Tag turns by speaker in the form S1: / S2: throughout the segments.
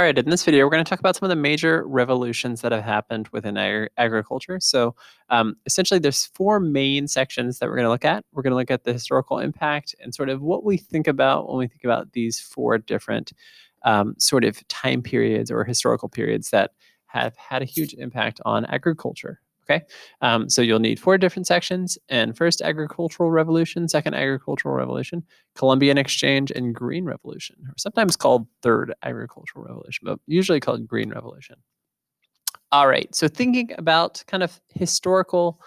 S1: All right, in this video, we're going to talk about some of the major revolutions that have happened within agriculture. So essentially, there's four main sections that we're going to look at. We're going to look at the historical impact and sort of what we think about when we think about these four different sort of time periods or historical periods that have had a huge impact on agriculture. Okay, so you'll need four different sections, and first agricultural revolution, second agricultural revolution, Columbian Exchange, and Green Revolution, or sometimes called Third Agricultural Revolution, but usually called Green Revolution. All right, so thinking about kind of the historical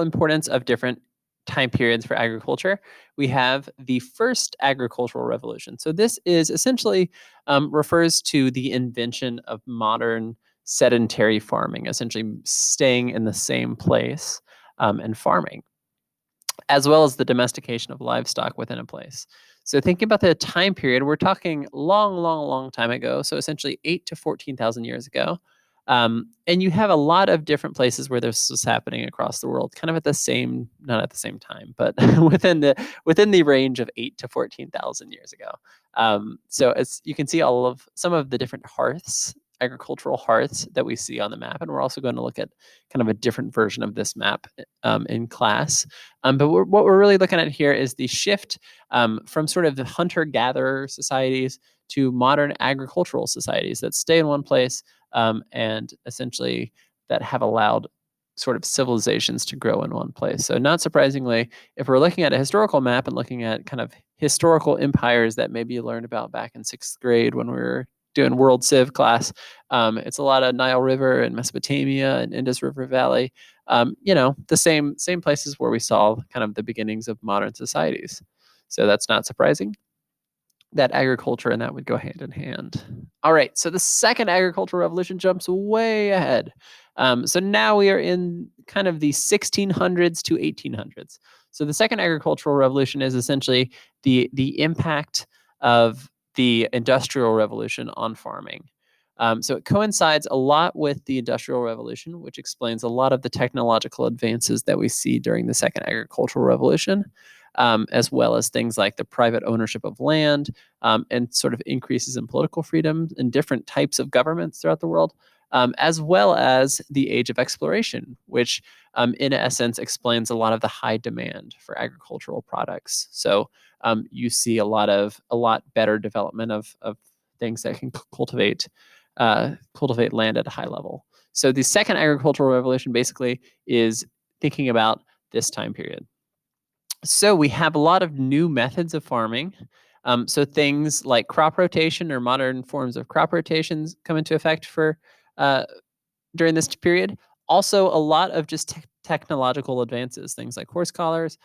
S1: importance of different time periods for agriculture, we have the first agricultural revolution. So this is essentially refers to the invention of modern sedentary farming, essentially staying in the same place and farming, as well as the domestication of livestock within a place. So thinking about the time period, we're talking long time ago. So essentially 8 to 14,000 years ago. And you have a lot of different places where this was happening across the world, kind of at the same, not at the same time, but within the range of 8 to 14,000 years ago. So as you can see, some of the different agricultural hearths that we see on the map, and we're also going to look at kind of a different version of this map in class. But what we're really looking at here is the shift from sort of the hunter-gatherer societies to modern agricultural societies that stay in one place and essentially that have allowed sort of civilizations to grow in one place. So not surprisingly, if we're looking at a historical map and looking at kind of historical empires that maybe you learned about back in 6th grade when we were doing World Civ class, it's a lot of Nile River and Mesopotamia and Indus River Valley, the same places where we saw kind of the beginnings of modern societies. So that's not surprising that agriculture and that would go hand in hand. All right, so the second agricultural revolution jumps way ahead. So now we are in kind of the 1600s to 1800s. So the second agricultural revolution is essentially the impact of the Industrial Revolution on farming. So it coincides a lot with the Industrial Revolution, which explains a lot of the technological advances that we see during the second agricultural revolution, as well as things like the private ownership of land and sort of increases in political freedom and different types of governments throughout the world, as well as the age of exploration, which in essence explains a lot of the high demand for agricultural products. So you see a lot better development of things that can cultivate land at a high level. So the second agricultural revolution basically is thinking about this time period. So we have a lot of new methods of farming. So things like crop rotation or modern forms of crop rotations come into effect for during this period. Also, a lot of just technological advances, things like horse collars,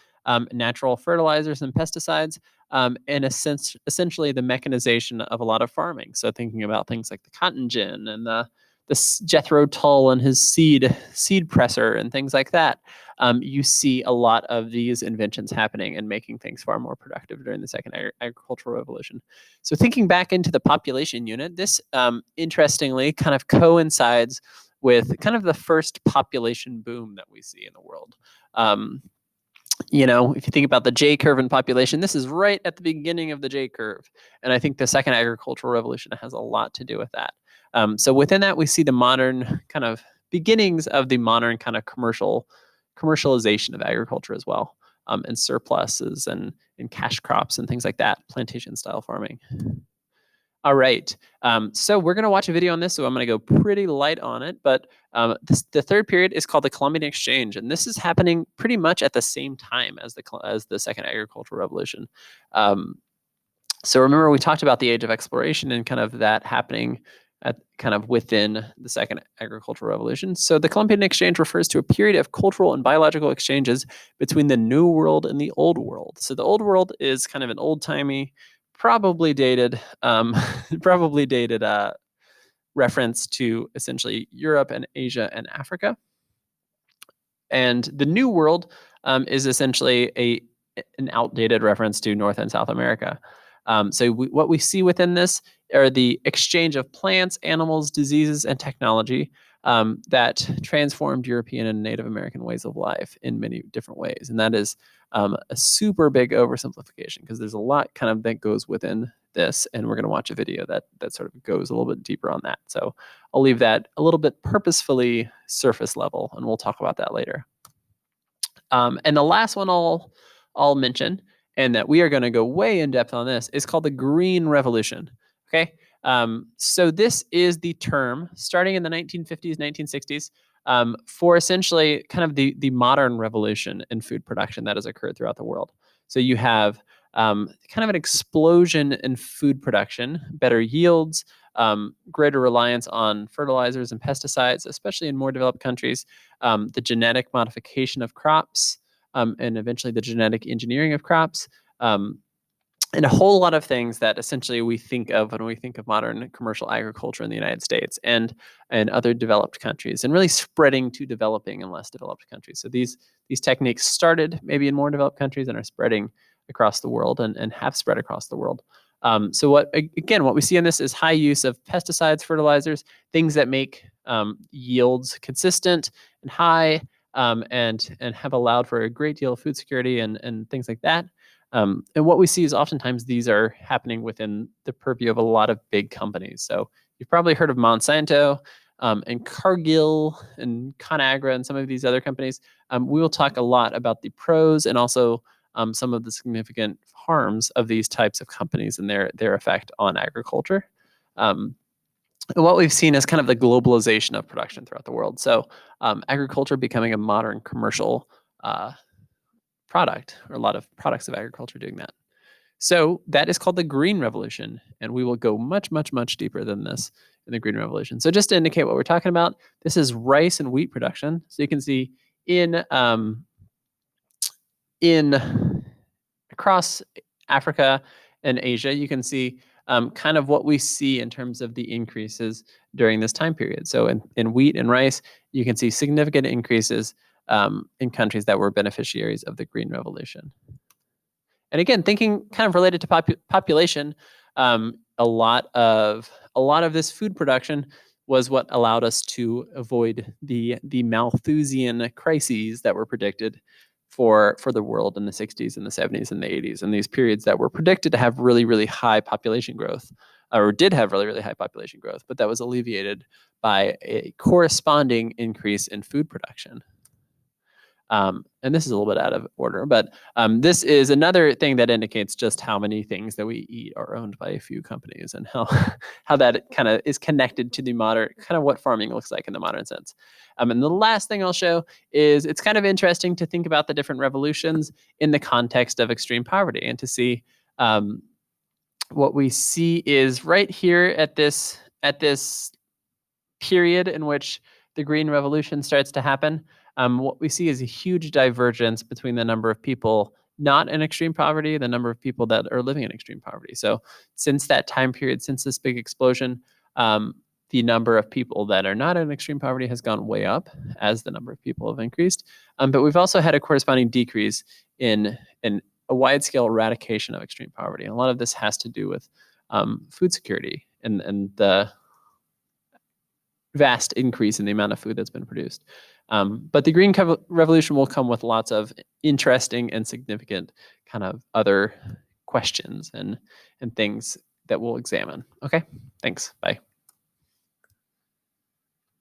S1: natural fertilizers and pesticides, and essentially the mechanization of a lot of farming. So thinking about things like the cotton gin and the Jethro Tull and his seed presser and things like that. You see a lot of these inventions happening and making things far more productive during the second agricultural revolution. So thinking back into the population unit, this interestingly kind of coincides with kind of the first population boom that we see in the world. If you think about the J curve in population, this is right at the beginning of the J curve. And I think the second agricultural revolution has a lot to do with that. So within that, we see the modern kind of beginnings of the modern kind of commercialization of agriculture as well, and surpluses and cash crops and things like that, plantation style farming. All right, so we're going to watch a video on this, so I'm going to go pretty light on it, but the third period is called the Columbian Exchange, and this is happening pretty much at the same time as the second agricultural revolution. So remember, we talked about the age of exploration and kind of that happening at kind of within the second agricultural revolution. So the Columbian Exchange refers to a period of cultural and biological exchanges between the New World and the Old World. So the Old World is kind of an old-timey, probably dated reference to essentially Europe and Asia and Africa. And the New World is essentially an outdated reference to North and South America. What we see within this are the exchange of plants, animals, diseases, and technology that transformed European and Native American ways of life in many different ways. And that is a super big oversimplification because there's a lot kind of that goes within this, and we're going to watch a video that sort of goes a little bit deeper on that. So I'll leave that a little bit purposefully surface level, and we'll talk about that later. And the last one I'll mention, and that we are going to go way in depth on this, is called the Green Revolution. Okay, so this is the term starting in the 1950s, 1960s, for essentially kind of the modern revolution in food production that has occurred throughout the world. So you have kind of an explosion in food production, better yields, greater reliance on fertilizers and pesticides, especially in more developed countries, the genetic modification of crops, and eventually the genetic engineering of crops, and a whole lot of things that essentially we think of when we think of modern commercial agriculture in the United States and other developed countries, and really spreading to developing and less developed countries. So these techniques started maybe in more developed countries and are spreading across the world and have spread across the world. So what we see in this is high use of pesticides, fertilizers, things that make yields consistent and high, and have allowed for a great deal of food security and things like that. And what we see is oftentimes these are happening within the purview of a lot of big companies. So you've probably heard of Monsanto, and Cargill and Conagra and some of these other companies. We will talk a lot about the pros and also some of the significant harms of these types of companies and their effect on agriculture. And what we've seen is kind of the globalization of production throughout the world. So agriculture becoming a modern commercial product, or a lot of products of agriculture doing that. So that is called the Green Revolution, and we will go much, much, much deeper than this in the Green Revolution. So just to indicate what we're talking about, this is rice and wheat production. So you can see in across Africa and Asia, you can see kind of what we see in terms of the increases during this time period. So in wheat and rice, you can see significant increases in countries that were beneficiaries of the Green Revolution. And again, thinking kind of related to population, a lot of this food production was what allowed us to avoid the Malthusian crises that were predicted for the world in the 60s and the 70s and the 80s, and these periods that were predicted to have really, really high population growth, or did have really, really high population growth, but that was alleviated by a corresponding increase in food production. And this is a little bit out of order, but this is another thing that indicates just how many things that we eat are owned by a few companies, and how that kind of is connected to the modern, kind of what farming looks like in the modern sense. And the last thing I'll show is it's kind of interesting to think about the different revolutions in the context of extreme poverty, and to see what we see is right here at this period in which the Green Revolution starts to happen. What we see is a huge divergence between the number of people not in extreme poverty, the number of people that are living in extreme poverty. So since that time period, since this big explosion, the number of people that are not in extreme poverty has gone way up as the number of people have increased. But we've also had a corresponding decrease in a wide-scale eradication of extreme poverty. And a lot of this has to do with food security and the vast increase in the amount of food that's been produced. But the Green Revolution will come with lots of interesting and significant kind of other questions and things that we'll examine. Okay, thanks. Bye.